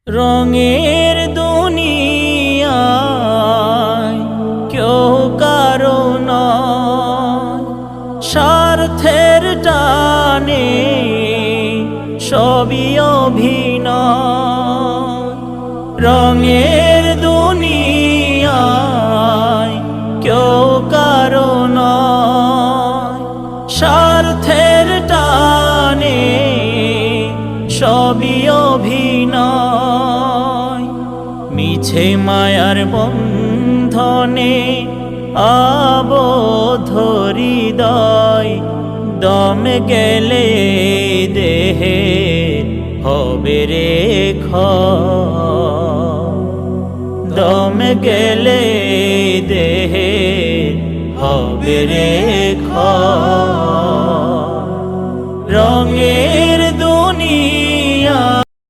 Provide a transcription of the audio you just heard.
রঙের দুনিয়ায় কেউ কারো নয়, স্বার্থের টানে সবই অভিনয়। রঙের দুনিয়ায় কেউ কারো নয়, স্বার্থের টানে সবই অভিনয়। মিছে মায়ার বন্ধনে আবদ্ধ হৃদয়, দম গেলে দেহে হবে রে ক্ষয়। দম গেলে দেহে হবে রে ক্ষয়। রঙের